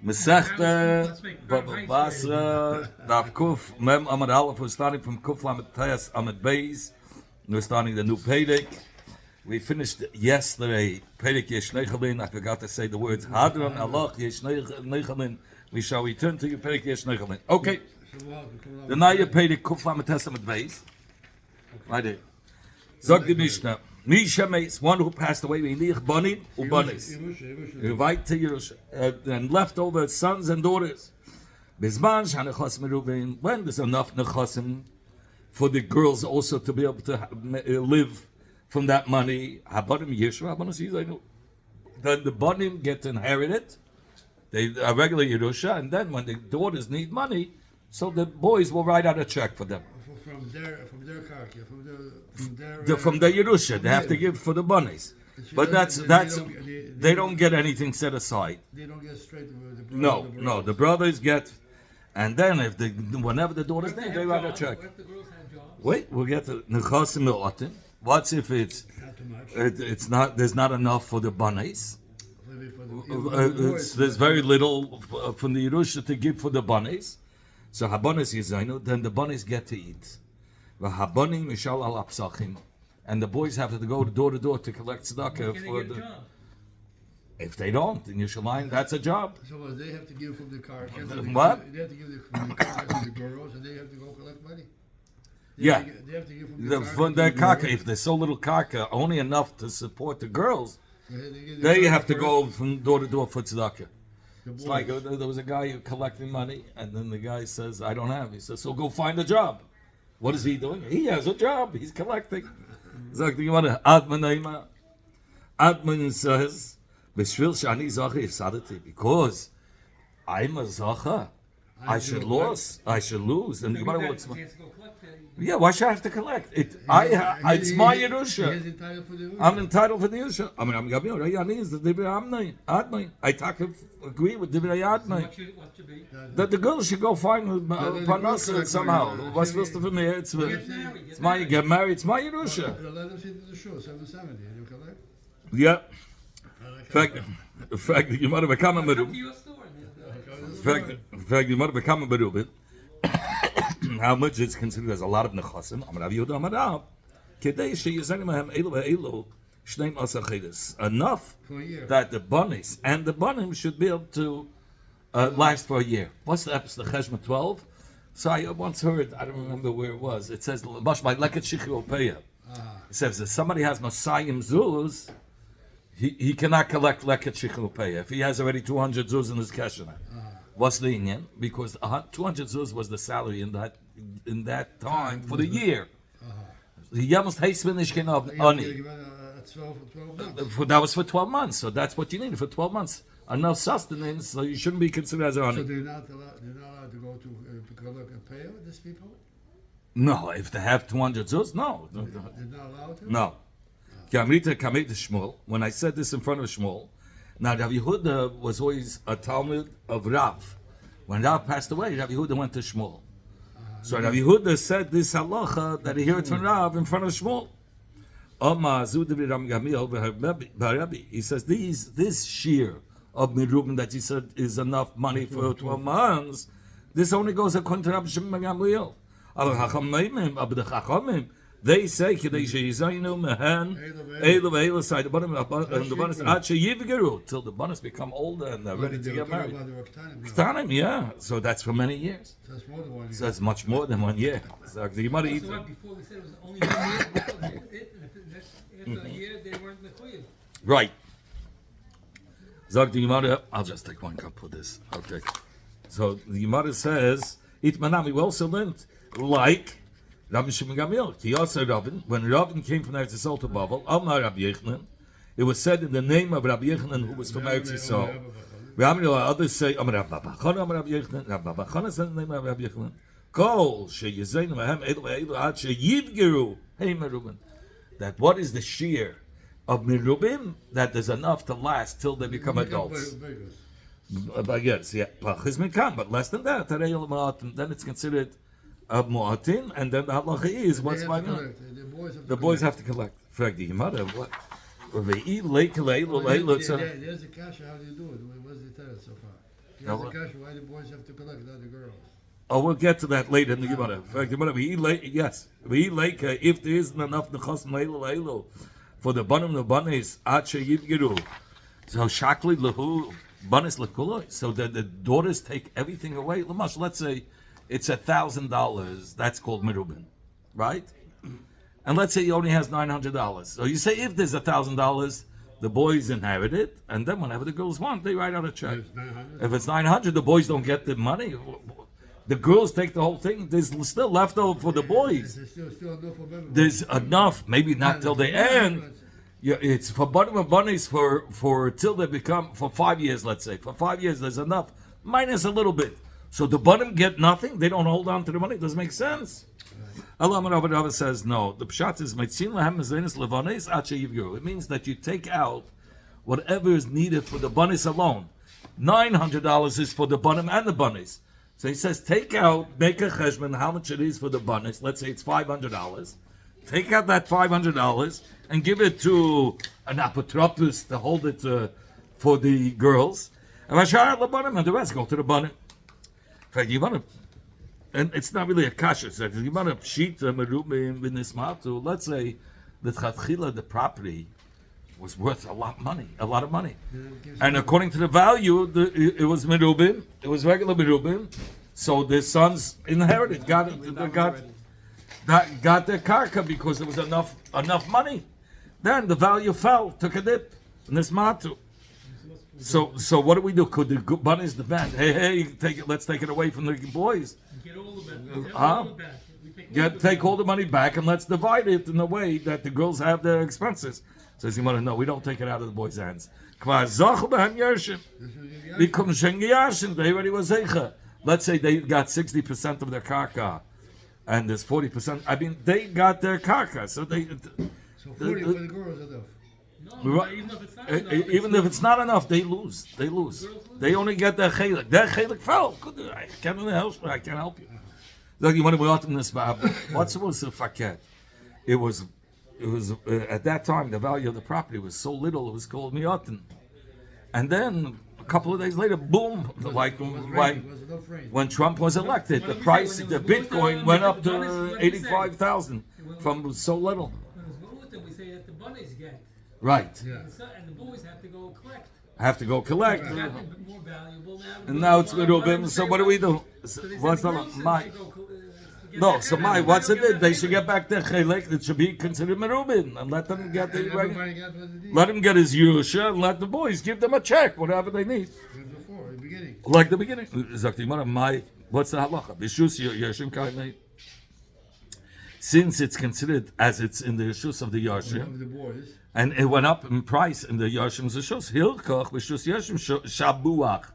Masechta Bava basra Daf Kuf Mem Amad Aleph. We're starting from Kuf Lamed Tes Amad Beis. We're starting the new Perek. We finished yesterday Perek Yesh Nechalin. I forgot to say the words Hadron Allah Yesh Nechalin. We shall return to you Perek Yesh Nechalin. Okay. The Naya Perek Kuf Lamed Tes Amad Beis. Right there. Zog the Mishnah. Misha Meis, one who passed away, Banim Ubanis. Invite to Yerusha. And left over sons and daughters. Bizman Shanachos Merubin. When there's enough Nechosim for the girls also to be able to live from that money. Habanim Yeshua, then the Banim get to inherit it. They are regular Yerusha, and then when the daughters need money, so the boys will write out a check for them. From their Yerusha, they have to give for the bunnies. But they don't get anything set aside. They don't get straight to the brothers. No, the brothers get, and then whenever the daughters need, they write a check. Wait, we'll get to Nechasim Me'otin. What's if it's not there's not enough for the bunnies? There's very little from the Yerusha to give for the bunnies. So habonis yizaynu, then the bunnies get to eat. V'habonim mishal al apsachim, and the boys have to go door to door to collect tzedakah for the. If they don't in Yerushalayim, that's a job. So they have to give from the car. What? They have to give from the car to the girls, and they have to go collect money. They Yeah, have to give from their kaka. If there's so little kaka, only enough to support the girls, they have to go from door to door for tzedakah. It's like there was a guy who collecting money, and then the guy says, "I don't have." He says, "So go find a job." What is he doing? He has a job. He's collecting. Adman says, because I'm a zacha, I should lose. And the Gemara will explain. Yeah, why should I have to collect? It's my Yerusha. I'm entitled for the Yerusha. I mean, I'm I agree with Divrei Admai. That the girl should go find Parnasa somehow. What's supposed to be me? It's my get married. It's my Yerusha. Let them sit in the show, 770. You collect? Yeah. In fact, you might have become a merub. In fact, you might have become a merub. How much it's considered as a lot of nechasim? Enough that the bunnies and the bunnies should be able to last for a year. What's the episode? The Cheshma 12. So I once heard, I don't remember where it was. It says it says if somebody has Masayim Zuz, he cannot collect leket shichel if he has already 200 zuz in his keshana. What's the inyan? Because 200 zuz was the salary in that time for the year. He almost hates finishing of ani. That was for 12 months, so that's what you need for 12 months. Enough sustenance, so you shouldn't be considered as ani. So they're not allowed to go to collect a payer, these people? No, if they have 200 zuz, no. They're not allowed to? No. When I said this in front of Shmuel, now Rav Yehuda was always a Talmud of Rav. When Rav passed away, Rav Yehuda went to Shmuel. So Rav Yehuda said this halacha that he heard from Rav in front of Shmuel. He says this shear of Merubim that he said is enough money for 12 months. This only goes according to Rabbi Shimon ben Gamliel. They say till the bunnies become older and they're ready to get married. Yeah, so that's for many years. So that's more than 1 year. So that's much more than 1 year. So Before we said it was only 1 year. After a year, they weren't mechuyev. Right. I'll just take one cup for this. Okay. So the Gemara says, Itmanami, we also learned like Rabbi Shimon Gamliel. He also Rabin. When Rabin came from Eretz Yisrael to Bava, Amar Rabbi Yechanan, it was said in the name of Rabbi Yechanan, who was from Eretz Yisrael. Others say Amar Rabbi Chana, Amar Rabbi Yechanan. Rabbi Chana said in the name of Rabbi Yechanan. Kol sheyezeinu mahem elu ve'elu ad sheyivgeru hey merubim. That what is the shear of merubim? That there's enough to last till they become adults. But yes, yeah, but less than that. Then it's considered mu'atin, and then the halacha is what's my name? The boys have to collect. Frag the Gemara. What? There's a kasha. How do you do it? What's the tell so far? That's the question. Why the boys have to collect, not the girls? Oh, we'll get to that later in the Gemara. In fact, yes, if there isn't enough nechas leilu for the banis ache yivgiru, so shakli lahu banis lekuloi, so that the daughters take everything away. Lamash, let's say it's $1,000. That's called mirubin, right? And let's say he only has $900. So you say if there's $1,000, the boys inherit it, and then whenever the girls want, they write out a check. If it's 900, the boys don't get the money. The girls take the whole thing. There's still left over for the boys. There's still enough for them. There's enough, maybe not till the end. Yeah, it's for bunnies for till they become for 5 years. Let's say for 5 years, there's enough minus a little bit. So the bunny get nothing. They don't hold on to the money. It doesn't make sense. Allah Rava says no. The pshat is it means that you take out whatever is needed for the bunnies alone. $900 is for the bunny and the bunnies. So he says, take out, make a cheshbon, how much it is for the bunnies. Let's say it's $500. Take out that $500 and give it to an apotropos to hold it for the girls. And the rest go to the bunny. In fact, you want to, and it's not really a kasha. You want to sheet in this matu. Let's say the property was worth a lot of money. And according to the value, it was merubin, it was regular merubin. So the sons inherited, got their karka because there was enough money. Then the value fell, took a dip in this matu. So what do we do? Could the bunnies demand? Hey, take it. Let's take it away from the boys. Get all of it. Take all the money back and let's divide it in a way that the girls have their expenses. Says you want to know, we don't take it out of the boys' hands. Because they already was zeicha. Let's say they got 60% of their karka, and there's 40%. I mean, they got their karka, so they. So 40 for the girls enough. No, even if it's not enough, they lose. They only get their chelik. Their chelik fell. I can't help you. Look, you want to be out in this Bible. What's supposed to faket? It was at that time the value of the property was so little it was called miyatin. And then a couple of days later, boom! Like when Trump was elected, the price of the Bitcoin went up to 85,000 from so little. We say that the bunnies get. Right. Yeah. And the boys have to go collect. More valuable now. And now it's Rubin. So what do we do? What's the my? No, so my what's it? They should get back their chelik. It should be considered Merubin and let them get the let him get his Yerusha and let the boys give them a check, whatever they need. Before, the beginning. Like the beginning. My what's the halacha? Bishus Yershim kainei. Since it's considered as it's in the Yeshus of the Yershim, Of the boys. and it went up in price in the Yershim's Yeshus, Hilkach Bishus Yershim Shabuach.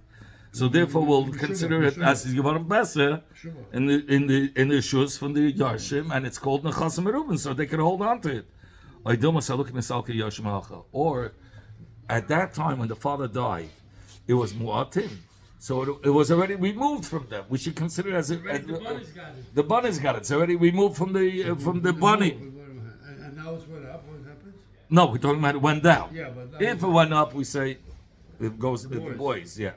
So therefore, we'll consider it as Yivarim Beser in the Yeshus from the Yershim, and it's called Nechas Merubin, so they can hold on to it. Or at that time when the father died, it was Mu'atim. So it was already removed from them. We should consider it as The bunnies got it. the bunnies got it. It's already removed from the bunny. And now it's went up. What happens? No, we're talking about it went down. Yeah, but now If it went up, we say it goes to the boys. Yeah.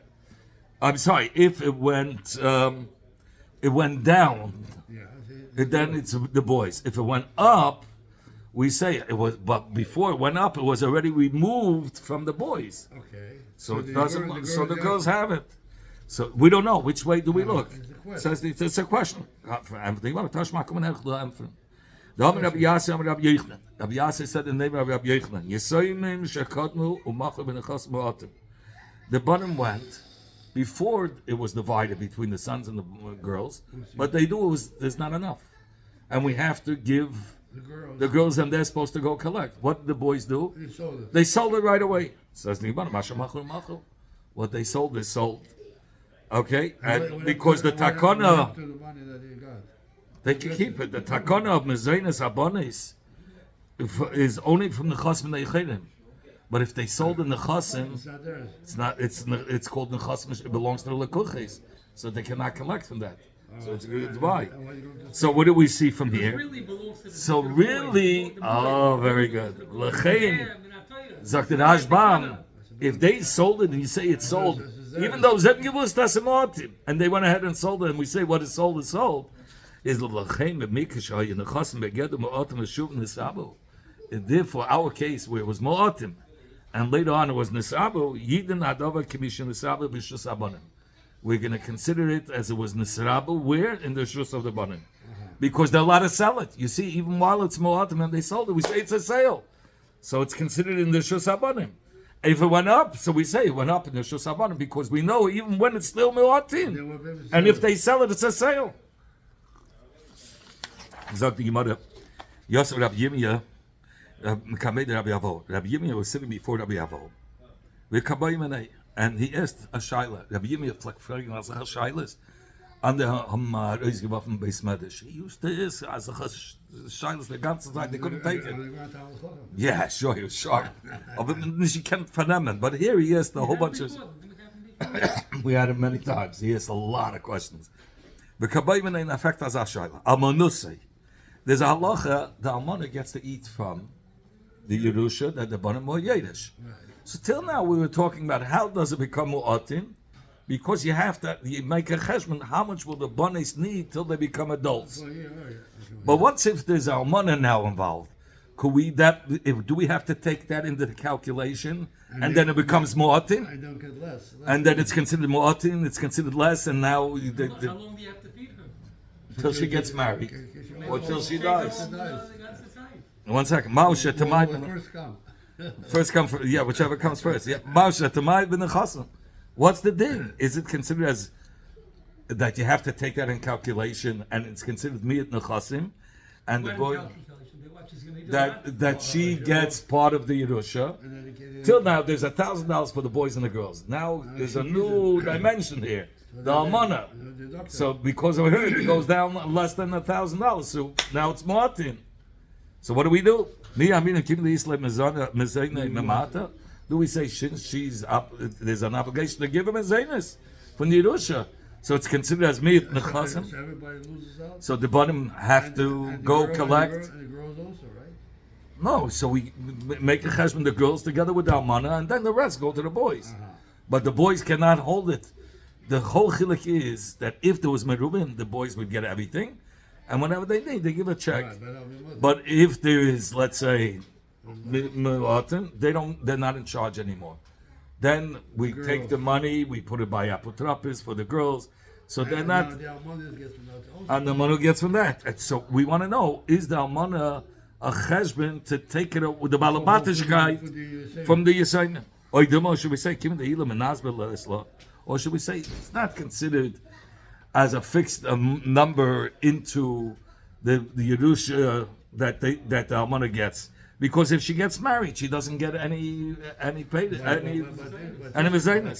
I'm sorry. If it went down, then it's the boys. If it went up, we say it was. But before it went up, it was already removed from the boys. Okay. So it doesn't. So the girls have it. So we don't know which way do we look. Says it's a question. The Rabbi Yasser said in the name of Rabbi Yochanan, the bottom went before it was divided between the sons and the girls, but they do there's not enough, and we have to give the girls, and they're supposed to go collect. What did the boys do? They sold it right away. Says the Gemara, what they sold is sold. Okay, and because the takana, they can keep it. The takana of mezainas abonis is only from the chasim neichedim. But if they sold in the chasim, it's not. It's called the chasim. It belongs to the lekuches, so they cannot collect from that. So it's why. So what do we see from here? So really, very good. Lechein, Zaktir Ashbam. If they sold it and you say it's sold, Even though Zeb Givus doesn't want him, and they went ahead and sold it, and we say what is sold is sold, is L'Lachem Mikashay in the Chosim Beged Mu'atim Eshuv Nisabu. And therefore, our case where it was Mu'atim, and later on it was Nisabu, Yidin Adava Commission Nisabu B'Shus Abanim. We're going to consider it as it was Nisabu, where? In the Shus of the Banim. Because they're allowed to sell it. You see, even while it's Mu'atim and they sold it, we say it's a sale. So it's considered in the Shus Abanim. If it went up, so we say it went up in the Shus Abanim, because we know even when it's still Mu'atim. And if they sell it, it's a sale. Sagt die Gemara, Yosef Rabbi Yirmiyah, Mekamed Rabbi Avo. Rabbi Yirmiyah was sitting before Rabbi Avo. And he asked a Shaila. Rabbi Yirmiyah fragen, was a Shailas. Andere haben rausgeworfen bei Smedish. He used to ask, as a Shailas, the ganze Zeit, they couldn't take it. Yeah, sure, he was sharp. Aber nicht gekannt vernehmen. But here he asked a whole bunch of... We had him many times. He asked a lot of questions. Mekabayim in effect as a Shaila. Al-Manusay. There's a halacha, the almana gets to eat from the Yerusha that the Banim were Yiddish. So till now we were talking about how does it become Mu'atim? Because you have to, you make a cheshbon, how much will the Banis need till they become adults? But what if there's almana now involved? Could we do we have to take that into the calculation and then it becomes Mu'atim? I don't get less. And then it's considered Mu'atim, it's considered less, and now... How long do you have to feed her? Till she gets married. Or till she dies. 1 second. Mausha to my first come for, yeah, whichever comes first. Yeah, Mausha to my bin Chasam. What's the thing? Is it considered as that you have to take that in calculation, and it's considered miyat nechasim, and the boy that she gets part of the Yerusha? Till now, there's $1,000 for the boys and the girls. Now there's a new dimension here, the almana. So because of her, it goes down less than $1,000. So now it's Mu'atim. So what do we do? Do we say she's up? There's an obligation to give him a zaynis from the Yerusha. So it's considered as miyat nechasim. So everybody loses out? So the bottom have to go collect. And the girls also, right? No, so we make a cheshbon the girls together with the almana, and then the rest go to the boys. But the boys cannot hold it. The whole chiluk is that if there was merubin, the boys would get everything, and whenever they need, they give a check. Right, but if there is, let's say, Mu'atim, they're not in charge anymore. Then we take the money, we put it by apotropis for the girls, so they're not. The almana gets from that. And the almana gets from that. And so we want to know: is the almana a cheshbon to take it up with the balabatish from the Yisayim? Or should we say, or should we say it's not considered as a fixed number into the Yerusha that the almana gets? Because if she gets married, she doesn't get any mezainis.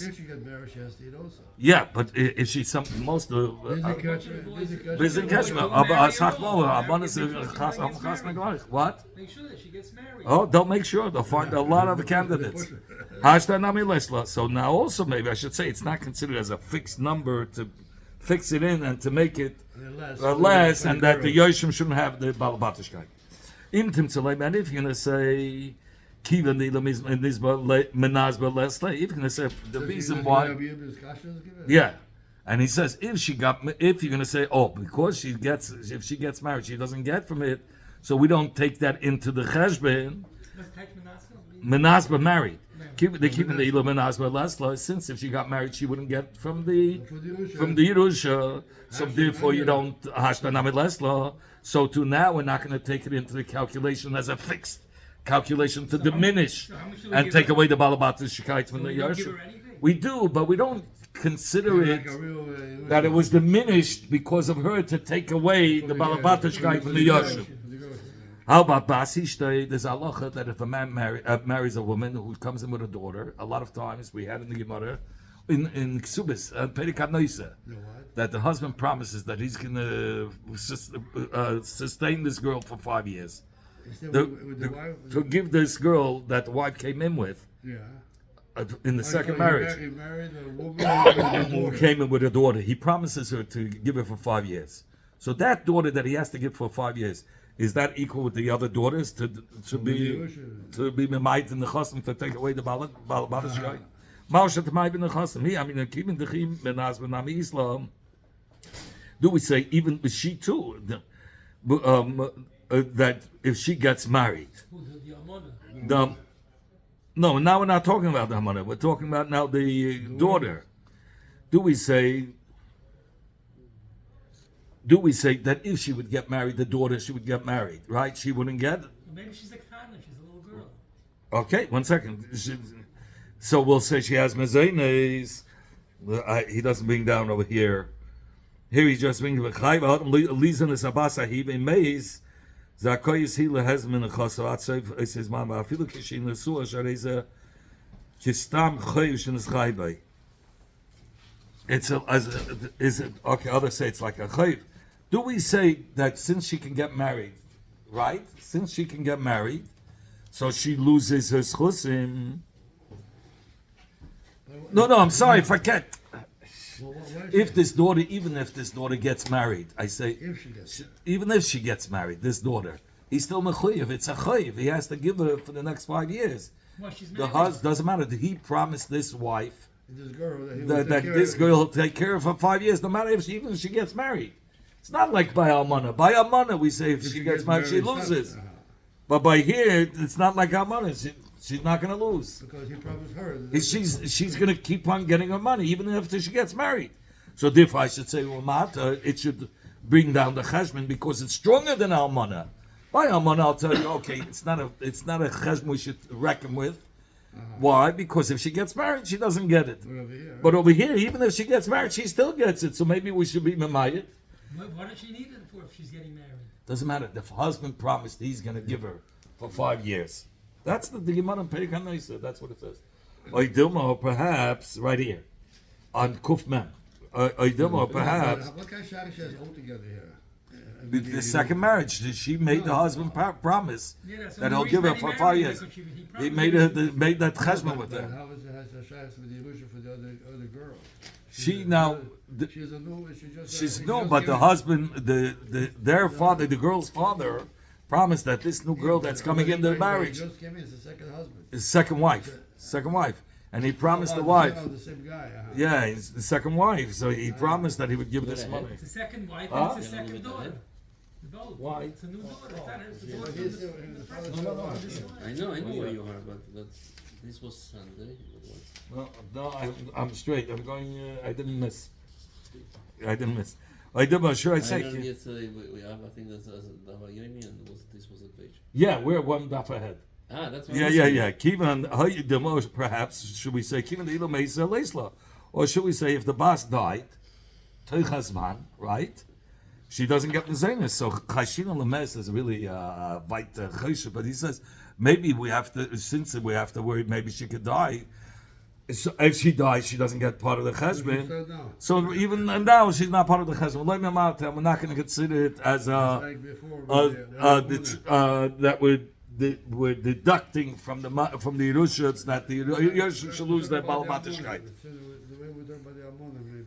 If she gets married, she has to eat also. Yeah, but if she's most of what? Make sure that she gets married. Oh, don't make sure. They'll find a lot of candidates. So now also maybe I should say it's not considered as a fixed number to fix it in and to make it less, and that the Yoshim shouldn't have the balabatishkai. And if you're going to say Kiva in this menazba lesla, if you're going to say the reason why, yeah, and he says if you're going to say because if she gets married, she doesn't get from it, so we don't take that into the cheshbon. Menazba married. They keep in the ilah menazba lesla, since if she got married, she wouldn't get from the Yerusha, so therefore you don't hashta namid lesla. So to now, we're not going to take it into the calculation as a fixed calculation to diminish and take away the balabatish shikait from the Yerusha. We do, but we don't consider it that it was diminished because of her to take away the balabatish shikait from the Yerusha. How about Basi Shtei? There's a halacha that if a man marries a woman who comes in with a daughter, a lot of times we had in the Gemara, in Ksubis, Perikat Noisa, that the husband promises that he's going to sustain this girl for 5 years. To give this girl that the wife came in with in the second marriage. He married a woman who came in with a daughter. He promises her to give her for 5 years. So that daughter that he has to give for 5 years, is that equal with the other daughters to be memait in the chasm to take away the balabatish guy? Maushat Mai bin Chasim. I mean, Kibin Dechim Benaz Benami Islam. Do we say even she too? That if she gets married, The Amona. no, now we're not talking about the Hamana. We're talking about now the daughter. Do we say that if she would get married, the daughter, she would get married, right? She wouldn't get. Maybe she's a Kana, she's a little girl. Okay, 1 second. So we'll say she has mezainis. He doesn't bring down over here. Here he's just bringing the chayva. Lizan is abasahib in maze. Zakoyis hila has min chasat. So it says, "Mama, I feel like she in the suah. Shareza kistam chayv shenis chayvay." It's is it okay? Others say it's like a chayv. Do we say that since she can get married, right? Since she can get married, so she loses her schusim? No, I'm sorry, forget. If this daughter, even if this daughter gets married, I say, even if she gets married, this daughter, he's still mechuyev. It's a chayiv. He has to give her for the next 5 years. Well, she's The married. doesn't matter. He promised this wife This girl, that this girl will take care of for 5 years, no matter even if she gets married. It's not like by almana. By almana, we say if she gets married, she loses. But by here, it's not like almana. She's not going to lose. Because he promised her. She's going to keep on getting her money even after she gets married. So therefore, I should say, well, Mata, it should bring down the cheshbon because it's stronger than almana. By almana, I'll tell you, okay, it's not a cheshbon we should reckon with. Why? Because if she gets married, she doesn't get it. But over here, even if she gets married, she still gets it. So maybe we should be memayit. What does she need it for if she's getting married? Doesn't matter. The husband promised he's going to give her for 5 years. That's the Gemara in Perek HaNoisa. That's what it says. Oidilma, perhaps, right here. On Kuf Mem. Oidilma, perhaps. What kind of shot she has altogether here? The second marriage, she made the husband promise that he'll give her for 5 years. He made that cheshbon with But her. how is it has a shot with the Yerusha for the other girl? She now, She's a new. she's no, but the husband, their father, the girl's father, promised that this new girl that's coming into marriage Just came in. It's the second husband. is second wife, and he promised the wife. The same guy. Yeah, he's the second wife, so he promised that he would give this money. It's the second wife Huh? and it's the second daughter. Both. Why? It's a new daughter. It's not her. It's the daughter. But his father still alive. I know where you are, but this was Sunday. No, I'm straight. I'm going. I didn't miss. I did, but sure I I say. learned yesterday we have, I think that's the Yomi, and this was the page. Yeah, we're one daf ahead. That's what Yeah. Kivan Demo, perhaps should we say Kivan Ilo Mesa Leisla, or should we say if the boss died, Teichasman, right? She doesn't get the Zaynus. So Chashina Lemes is really Vait Choshe, but he says maybe we have to, since we have to worry, maybe she could die. So if she dies, she doesn't get part of the cheshbon. So even now, she's not part of the cheshbon. We're not going to consider it as that we're deducting from the Yerushas that the Yerushas should lose their Balamatishkeit.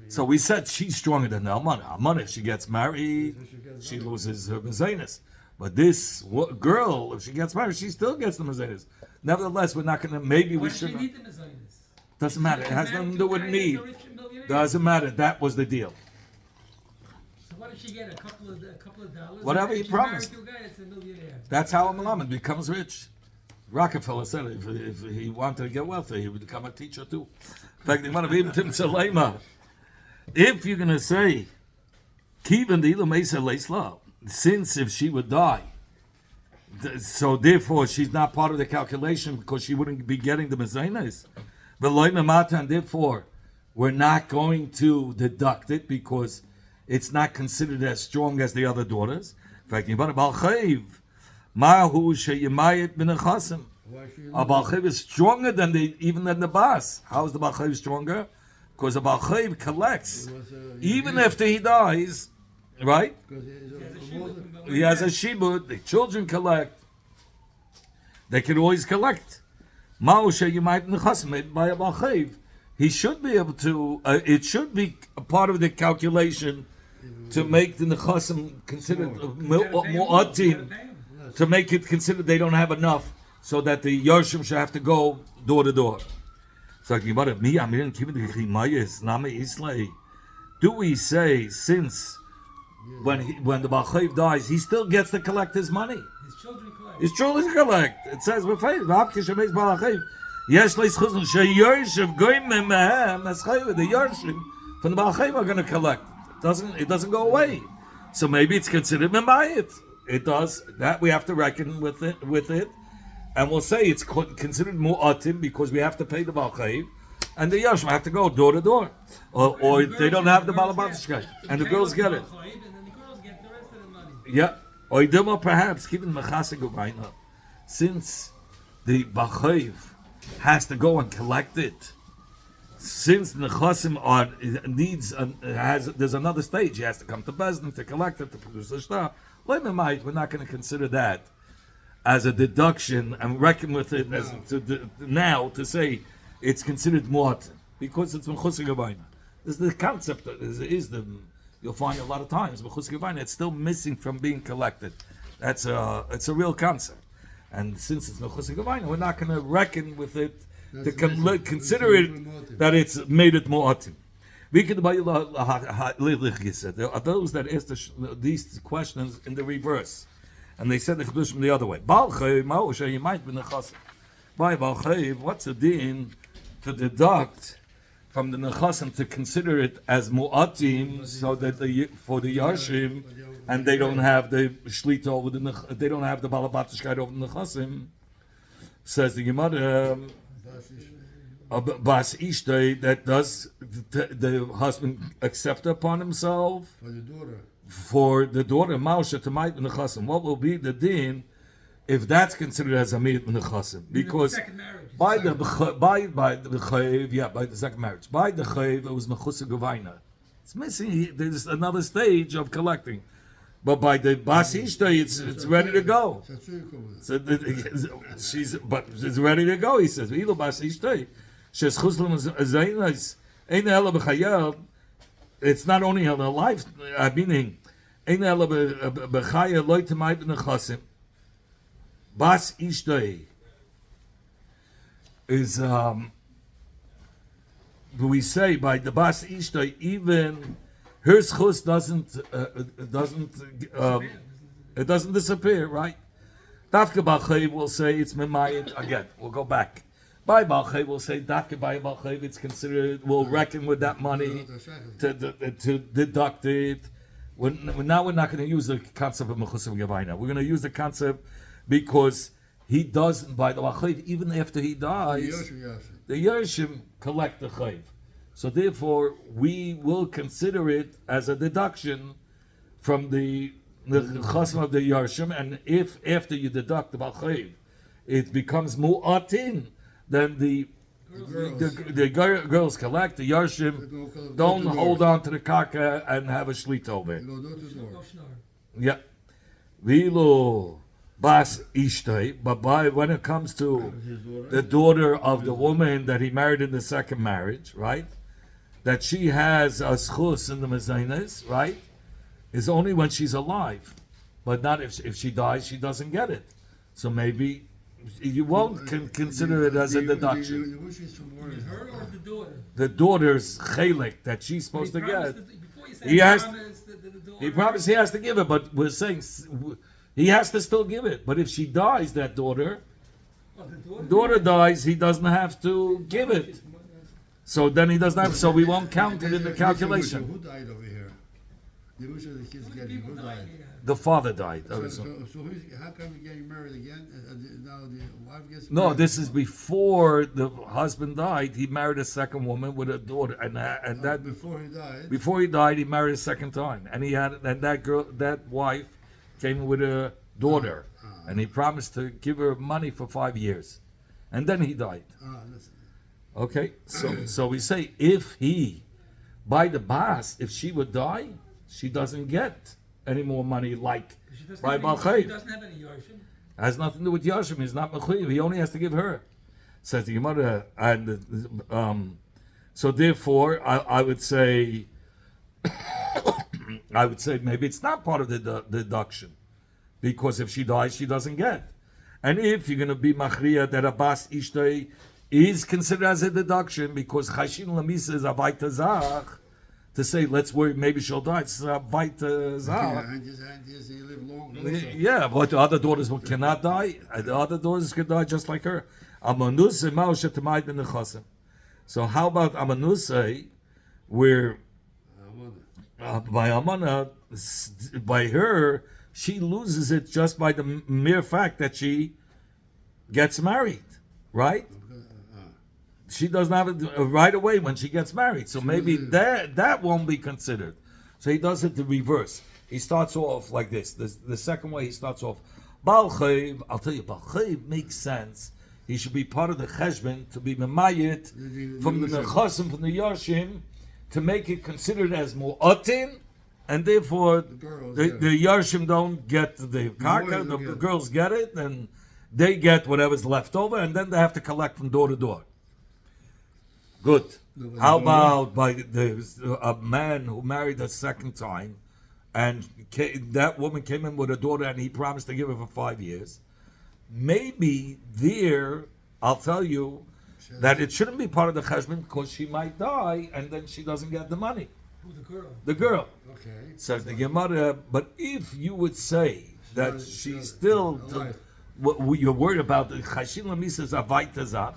So we said she's stronger than the Almana. Almana, if she gets married, she loses her Mazanis. But this girl, if she gets married, she still gets the Mazanis. Nevertheless, we're not going to, maybe we Why does she should. need the Mezainis? Doesn't matter. It has nothing to do with need. Doesn't matter. That was the deal. So what did she get? A couple of dollars? Whatever he She's married promised. to a guy that's a millionaire. That's how a Malamed becomes rich. Rockefeller said if he wanted to get wealthy, he would become a teacher too. In fact, if you're going to say, since if she would die, so therefore she's not part of the calculation because she wouldn't be getting the mezainis. And therefore, we're not going to deduct it because it's not considered as strong as the other daughters. In fact, a Baal Chayiv is stronger than even than the Bas. How is the Baal Chayiv stronger? Because the Baal Chayiv collects, even after he dies, right? He has a shibud, the children collect. They can always collect. You might by a Balchav. He should be able to. It should be a part of the calculation to make the nechasim considered mu'atim, to make it considered they don't have enough, so that the Yoshim should have to go door to door. So Gemara, mi amirin kibin chimayis name islay. Do we say since when the Baal Chayv dies, he still gets to collect his money? His children collect. His children collect. It says we're fine. Yes, the Yarshim from the Baal Chayv are going to collect. It doesn't go away. So maybe it's considered Memayit. It does. That we have to reckon with it. And we'll say it's considered Mu'atim because we have to pay the Baal Chayv. And the Yarshim have to go door to door. Or they don't have the Balabatishkai. And the girls get it. And then the girls get the rest of the money. Yeah. Or Idilma perhaps, given Mechasig since the Baal Chayv has to go and collect it, since the Nechasim there's another stage. He has to come to Bezdin to collect it, to produce a shtar. We're not going to consider that as a deduction and reckon with it as now to say it's considered mu'at because it's mechusig abayna. This is the concept. You'll find a lot of times mechusig abayna. It's still missing from being collected. It's a real concept. And since it's mechusig abayna, we're not going to reckon with it to consider it that it's made it mu'atim. There are those that ask these questions in the reverse, and they said the Chedushim the other way. By Baal Chayv, what's the din to deduct from the Nechasim to consider it as mu'atim, so that for the Yarshim, and they don't have the Shlita over they don't have the Balabatishkeit over the Nechasim? Says the Gemara. Bas Ishtay, that does the husband accept upon himself for the daughter Mausha to Ma'it Nechasim. What will be the din if that's considered as a Ma'it Nechasim? Because by the Chayv, by the second marriage, by the Chayv it was Mechusig Gavaina. It's missing. There's another stage of collecting. But by the Bas Ishtay, it's ready to go. So she's ready to go. He says, "Ilo Bas Ishtay." It's not only her life, meaning Bas Ishtay is we say by the Bas Ishtay even her schus doesn't disappear, right? Dafka Baal Chayv will say it's memayit again. We'll go back. By Baal Chayv will say Dafka by Baal Chayv it's considered. We'll reckon with that money to deduct it. Now we're not going to use the concept of Mechusam Gavaina. We're going to use the concept because he doesn't by the Baal Chayv even after he dies. The Yershim collect the Chayv. So therefore, we will consider it as a deduction from the chasm of the Yarshim, and if after you deduct the Baal Chayv, it becomes mu'atin, then the girls collect, the Yarshim don't hold on to the kaka and have a shlit over it. Yeah. Vilo Bas Ishtay, but when it comes to the daughter of the woman that he married in the second marriage, right? That she has a schus in the mezainis, right? Is only when she's alive, but not if she dies, she doesn't get it. So maybe you won't consider it as a deduction. Her or the daughter? The daughter's chelik that she's supposed to get. He promised he has to give it, but we're saying he has to still give it. But if she dies, that daughter dies, he doesn't have to give it. So then he doesn't have. So we won't count it in the calculation. Who died over here? The kids getting who died? The father died. So how come you're getting married again? Now the wife gets married? No, this is before the husband died. He married a second woman with a daughter, and that before he died. Before he died, he married a second time, and that wife came with a daughter, and he promised to give her money for 5 years, and then he died. Okay, so we say if he, by the bas, if she would die, she doesn't get any more money like by Baal Chayv. She doesn't have any Yarshim. Has nothing to do with Yarshim. He's not mechuyev. He only has to give her. Says the Gemara, and so therefore I would say maybe it's not part of the deduction, because if she dies, she doesn't get. And if you're going to be machriya that a bas ishtay is considered as a deduction because Chashin Lamisa is a Vaita Zach. To say, let's worry, maybe she'll die. It's a Vaita Zach. And just you live long. Also. Yeah, but the other daughters cannot die. And the other daughters could die just like her. Amanus Ma'usha Tamaid bin Nechasim. So how about Amanusay, where by Amana, by her, she loses it just by the mere fact that she gets married, right? She doesn't have it right away when she gets married. So maybe that won't be considered. So he does it the reverse. He starts off like this. The second way he starts off, Baal Chayv, I'll tell you, Baal Chayv makes sense. He should be part of the cheshbon, to be memayit from the nechasim, from the yarshim, to make it considered as mu'atin, and therefore the yarshim don't get the karka, the girls get it, and they get whatever's left over, and then they have to collect from door to door. Good. How about by a man who married a second time, and that woman came in with a daughter, and he promised to give her for 5 years? Maybe there, I'll tell you that it shouldn't be part of the cheshbon because she might die and then she doesn't get the money. Who, the girl? The girl. Okay. Says the Gemara, but if you would say that she's still, what you're worried about, the chashin lamisa is a vaita zach,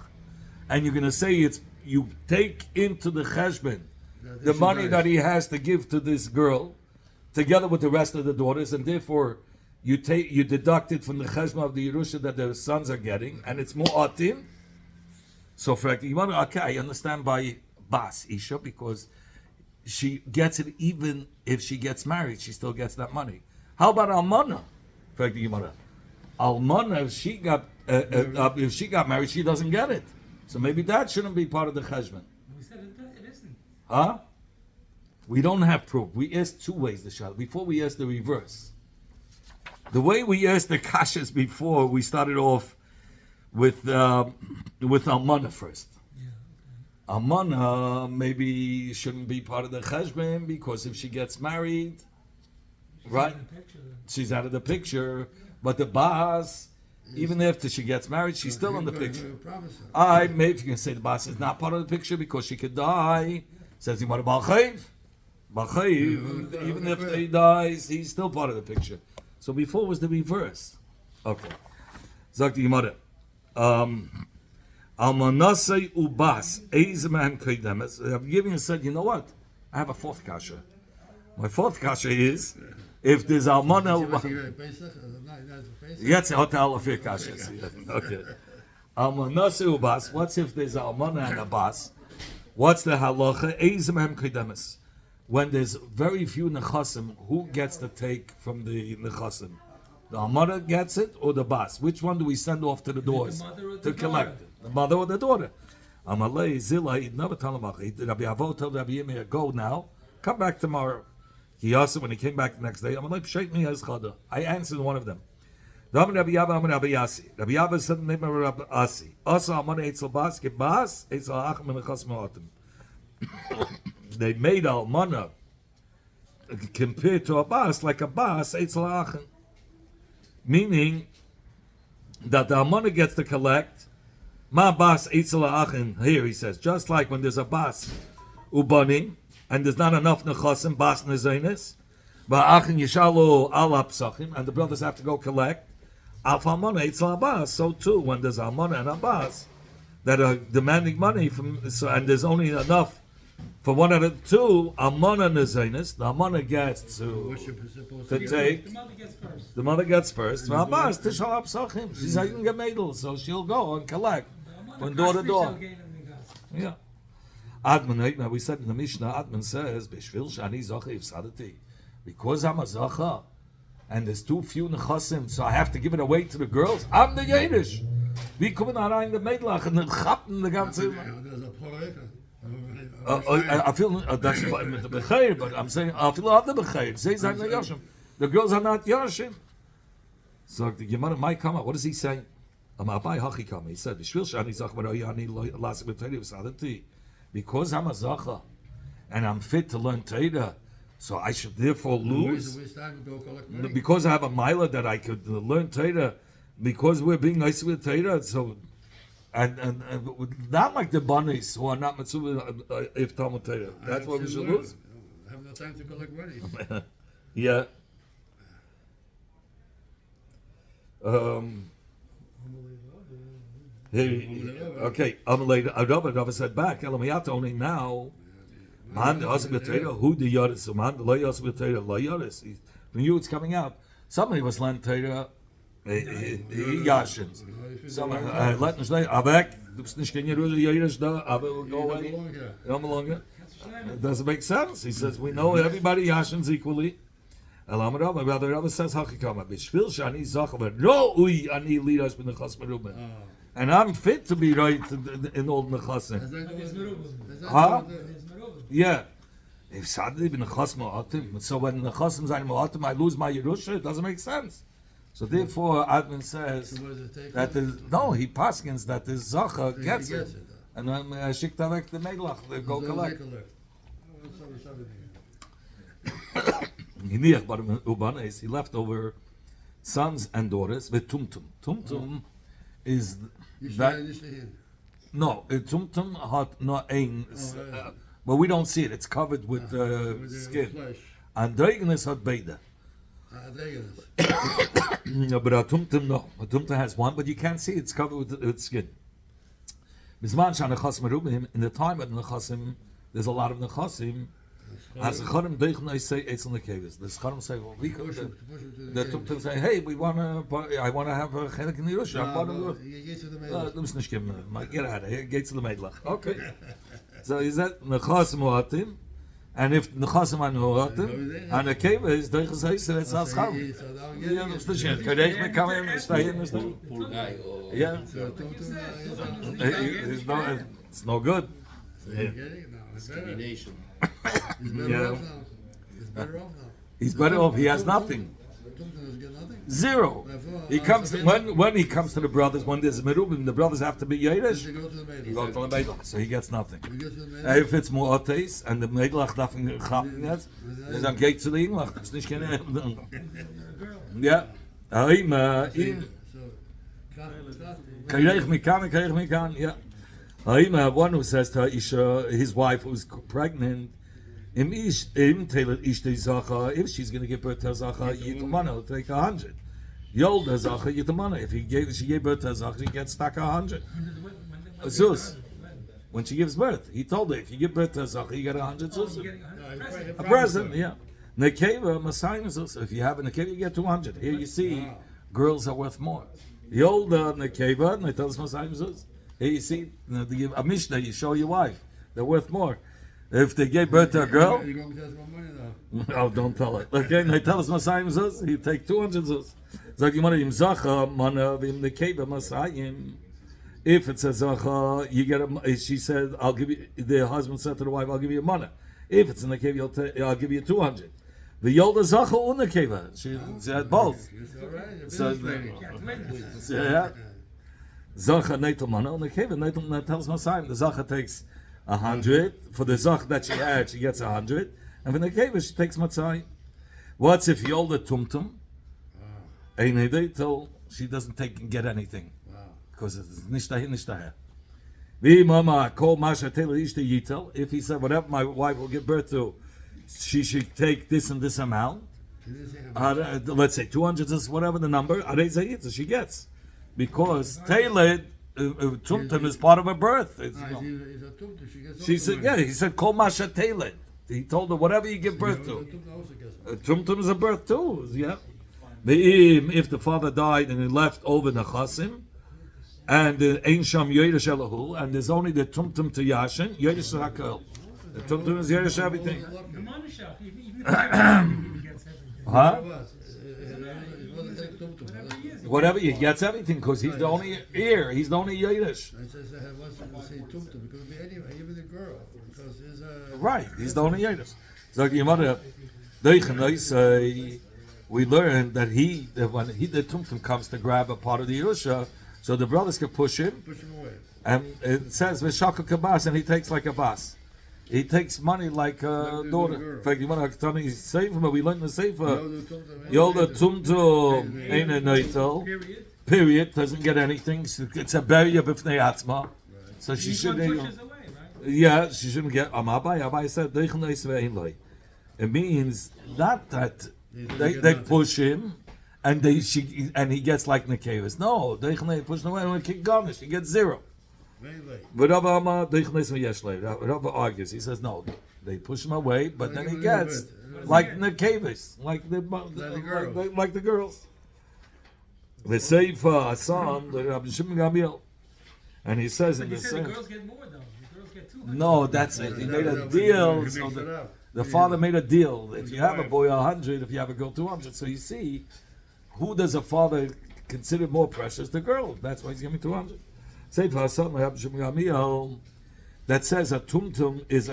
and you're going to say you take into the cheshbon the money that he has to give to this girl, together with the rest of the daughters, and therefore you deduct it from the cheshbon of the Yerusha that the sons are getting, and it's mu'atim. So for okay, I understand by Bas Isha, because she gets it even if she gets married, she still gets that money. How about Almana? For Almana, if she got married, she doesn't get it. So maybe that shouldn't be part of the cheshbon. We said it isn't. Huh? We don't have proof. We asked two ways the shot. Before we asked the reverse. The way we asked the kashas before, we started off with Almana first. Yeah, Almana maybe shouldn't be part of the cheshbon because if she gets married, right? She's out of the picture. But the Bas, even after she gets married, she's still in the picture. Maybe you can say the Bas is not part of the picture because she could die. Says he what about Chayv? Even if he dies, he's still part of the picture. So before was the reverse. Okay. Zak the Gemara. Almanasei ubas eizeman kodemes. I'm giving you said, you know what? I have a fourth kasha. My fourth kasha is if there's almana. Yes, hotel of kashas. Okay. Almanasei ubas. What's if there's almana and a bas? What's the halacha? Eizeman kodemes. When there's very few nechasim, who gets the take from the nechasim? The mother gets it or the bas? Which one do we send off to the doors to collect it? The mother or the daughter? Amalei Zila, he'd never tell him. Rabbi Avo told Rabbi Yirmiyah, go now, come back tomorrow. He asked him when he came back the next day, Amalei Psheit mi as chada. I answered one of them. Rabbi Yava said the name of Rabbi Asi. Asa Amana Eitzel Bas, Ke Bas, Eitzel Achim and Nechas Ma'atim. They made almana compared to a bas like a bas eitzel achen, meaning that the almana gets to collect ma bas eitzel achen. Here he says, just like when there's a bas ubanim and there's not enough nechasim bas nezenes, but achen yishalu al apsachim, and the brothers have to go collect alf almana eitzel bas. So too, when there's almana and a bas that are demanding money from, and there's only enough for one out of the two, Almana Nezenis, the Almana gets to take. The mother gets first. The mother gets first. Abbas, Tishal Psachim. She said, I can get medals, so she'll go and collect from door to door. Yeah. Adman, now we said in the Mishnah, Adman says, Bishvil Shani Zacha Ifsadati. Because I'm a Zacha, and there's too few Nechasim, so I have to give it away to the girls. I'm the Yiddish. We come in the Medlach and the Chappen, the ganze. I feel that's with the Bechair, but I'm saying I feel other Bechair. Say Zayn Yoshim. The girls are not Yoshim. So the Gemara might come out. What does he say? Abai Hachi come. He said, because I'm a Zacha and I'm fit to learn Torah, so I should therefore lose. Because I have a milah that I could learn Torah, because we're being nice with Torah, so and not like the bunnies who are not mitzvah if Talmud Torah. That's what we should lose. I have no time to collect money. Yeah. Okay, Amalei said back, Elamiyat only now. Man, the Asik B'Torah, who the Yoris, man, the Lo Asik B'Torah, Lo Yoris. From you, it's coming out. Somebody was learning Torah, he Yashins. Somebody, let us say, Avek, du bist nicht kein Jerusalem, Yoris da, aber we'll go away. No longer. It doesn't make sense. He says, we know everybody Yashins equally. Elamad Rabba, the Rabba says, Hakikama, Bishvil Shani Zachava, no ui ani lidas bin the Chasmerubin. And I'm fit to be right in all the Chasim. Huh? Yeah. If suddenly been a Chasm Ma'atim, so when the Chasim are Ma'atim, I lose my Yerusha, it doesn't make sense. So therefore, Admin says that he paskins that the Zacha gets it. And then Shiktavek the Meglach, they go collect. He left over sons and daughters with Tumtum. Tumtum is that. No, Tumtum had not ein. But we don't see it. It's covered with skin. And Dragonis had Beda. No, but Tumtum no. Tumtum has one, but you can't see it. It's covered with skin. In the time of the Nechasim, there's a lot of Nechasim. As the Charim Deichon say it's on the caves. The Charim say, well, we could. The Tumtum say, hey, I want to have a Chelik in the Yerusha. Get out of here. Gates of the Meidlach. Okay. So is that Nechasim Mu'atim? And if Nechasim are Mu'atim, and the cave is Deichon say, it's not Charim. Yeah, it's the shit. Kadech me come in and stay in. Poor guy. Yeah. It's no good. Discrimination. He's better off. He has nothing. Zero. He comes when he comes to the brothers. When there's merubim, the brothers have to be Yeresh. He goes to the Meidlach, so he gets nothing. If it's Mu'ates and the Meidlach nothing gets, then geht zu der Inglach. Das ist nicht keine. Ja. Kairech mikan. Yeah. One who says to Isha, his wife who's pregnant, if she's going to give birth to a Zacha, Yitamana will take 100. Yolda Zacha, Yitamana. If she gave birth to a Zacha, she gets stuck 100. Zus, when she gives birth, he told her, if you give birth to a Zacha, you get 100 Zus. A present, yeah. Nekeva, Messiah Zus. If you have a Nekeva, you get 200. Here you see, girls are worth more. Yolda Nekeva, and they tell us Messiah Zus. Here you see, a Mishnah, you show your wife. They're worth more. If they gave birth to a girl, oh, don't tell it. Okay, they tell us Masayim Zuz, you take 200 Zuz. If it's a Zacha, you get a, she said, I'll give you, the husband said to the wife, I'll give you a money. If it's in the cave, I'll give you 200. The Yolda Zacha on the cave, she had both. So, yeah. Zacha Netel Mana on the cave, and Netel tells Masayim. The Zacha takes 100. For the Zach that she had, she gets 100. And for the cave, she takes Matzai. What's if Yolda Tumtum? Ein till she doesn't get anything. Because it's nicht dahin, nicht daher. Wie Mama called Masha Taylor Ishta Yitel, if he said, whatever my wife will give birth to, she should take this and this amount. Let's say 200 is whatever the number, she gets. Because Taylor, Tumtum is part of her birth. She said, yeah, he said, call Masha Taylor. He told her, whatever you give birth to. Tumtum is a birth too, yeah. If the father died and he left over the Chasim, and Ein Sham Yeresh Elahu, and there's only the Tumtum to Yashin, Yeresh Hakal. The Tumtum is Yeresh everything. Huh? Whatever, he gets everything because he's the only heir, he's the only Yeresh. Right, he's the only Yeresh. So your mother, we learned that when the Tumtum comes to grab a part of the Yerusha, so the brothers can push him and it says Veshaka Kabas, and he takes like a bas. He takes money like a daughter. In fact, you want to tell me Sefer, but we learned the Sefer. Yolda Tumtum Ein Neitel. period, doesn't get anything. So it's a barrier b'fnei atzma. So she Each one shouldn't. pushes away, right? Yeah, she shouldn't get. Abai said it means not that they push him and he gets like Nekevis. No, they push him away and kick garnish. He gets 0. Very late. But Rava argues. He says no, they push him away, but then he gets like Nekevis, like the girls. They say for a son, Rabbi Shimon Gamliel, and he says in But the you said the same. girls get more though. The girls get 200. No, that's it. He made a deal. So the father made a deal. If you have a boy 100, if you have a girl 200. So you see, who does a father consider more precious? The girl. That's why he's giving 200. Say for son, that says a tumtum is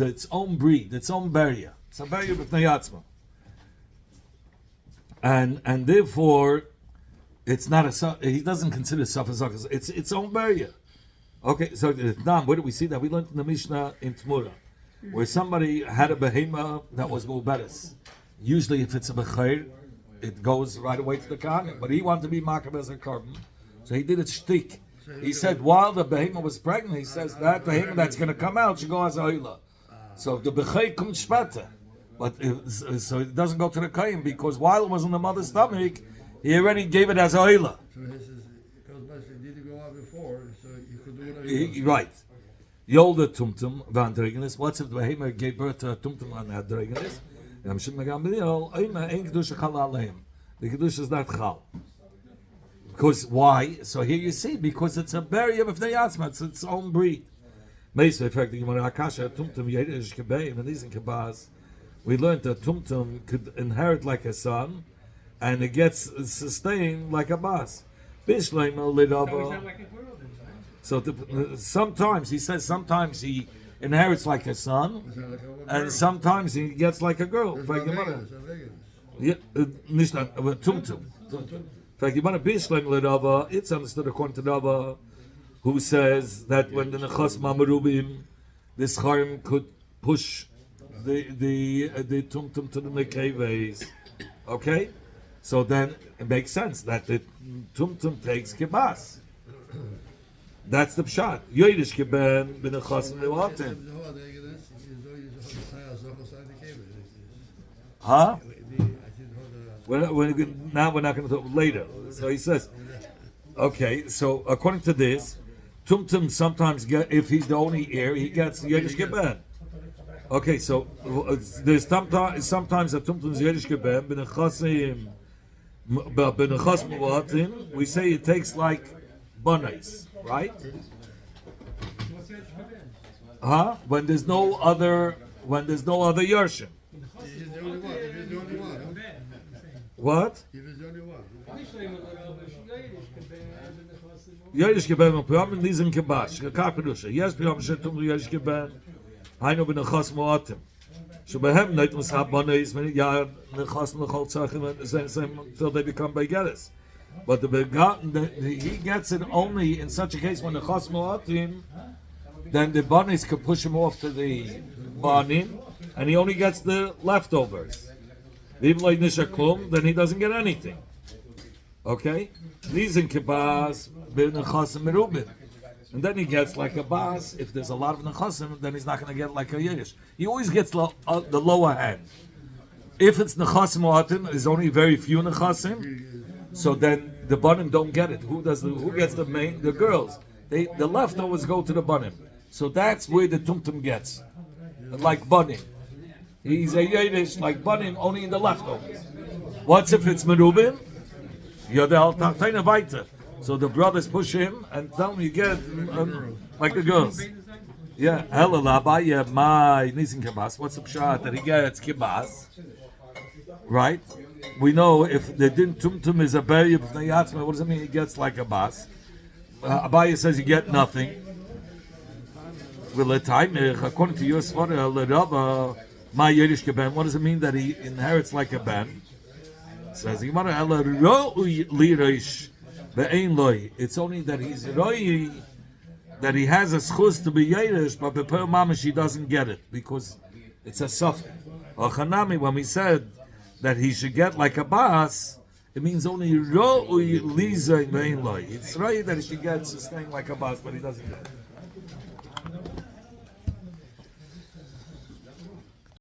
its own breed, its own barrier. It's a barrier with neyatzma. And therefore, it's not he doesn't consider safazak. It's its own barrier. Okay, so where do we see that? We learned in the Mishnah in Tmura, where somebody had a behema that was muberes. Usually, if it's a bechair, it goes right away to the Kohanim. But he wanted to be makar as a carbon, so he did it shtik. He said while the behema was pregnant, he says that behema that's going to come out should go as a oila. So the bechair comes shpata, but so it doesn't go to the Kohen because while it was in the mother's stomach, he already gave it as a oila. So this is because basically did go out before, so you could do whatever you want. Right. Yolda tumtum van dregenis. What's if the behemoth gave birth to a tumtum and had dregenis? The kedusha is not chal. Because why? So here you see, because it's a barrier of the yatzma, it's its own breed. Meis effect you want akasha tumtum yedish kebei and these in kabaz. We learned that tumtum could inherit like a son, and it gets sustained like a bas. Bishleim That was lidava. not like a girl then, right? So sometimes he says sometimes he inherits like a son, and sometimes he gets like a girl. Like your mother. Yeah, nicht tumtum. Like your mother bishleim lidava. It's understood according to Rava, who says that when the nechas mamarubim, this charim could push the tumtum to the nekeves. Okay, so then it makes sense that the tumtum takes kibas. That's the pshat. Yoidish keben b'nechas mewatim. Huh? Now we're not going to talk later. So he says, okay. So according to this, tumtum sometimes get, if he's the only heir, he gets yoidish keben. Okay, so there's sometimes a tumtum is yoidish keben b'nechasim. But b'nechas mewatim, we say it takes like banais. Right? Huh? When there's no other Yershim. He's the only one. If he's the only one. What? If he's the only one. Yerish Geben, Piyam in Nizim Kibash, Kakapedusha. Yes, Piyam Shetum, Yerish Geben, Haino ben Achas Moatim. Shebehem, Neit Musab Banes, many Yar, Nechas Nechol Tzachim, same until they become Begeres. But the begotten, he gets it only in such a case when the Chas Moatim, then the Banes can push him off to the Banim, and he only gets the leftovers. Even like Nishaklum, then he doesn't get anything. Okay? These in Kibas, bin Nechasim Merubin. And then he gets like a bas. If there's a lot of Nechasim, then he's not going to get like a Yiddish. He always gets the lower hand. If it's Nechasim Moatim, there's only very few Nechasim. So then the banim don't get it. Who gets the main? The girls. The leftovers go to the banim. So that's where the tumtum gets. Like banim. He's a Yiddish like banim only in the leftovers. What's if it's merubim? You're the altartaina weiter. So the brothers push him and tell him you get like the girls. Yeah. Helalabaye my nisin kibas. What's the pshat that he gets kibas? Right? We know if the din tumtum is a barrier, what does it mean? He gets like a bas. Abaye says you get nothing. According to your svara, my Yiddish keben, what does it mean that he inherits like a ben? Says it's only that he's roi, that he has a schus to be Yiddish, but b'per mamish he doesn't get it because it's a suffix. Or Chanami, when we said that he should get like a bas, It means only Ro'ui Liza in Vein Loi. It's right that he gets this thing like a bas, but he doesn't get it.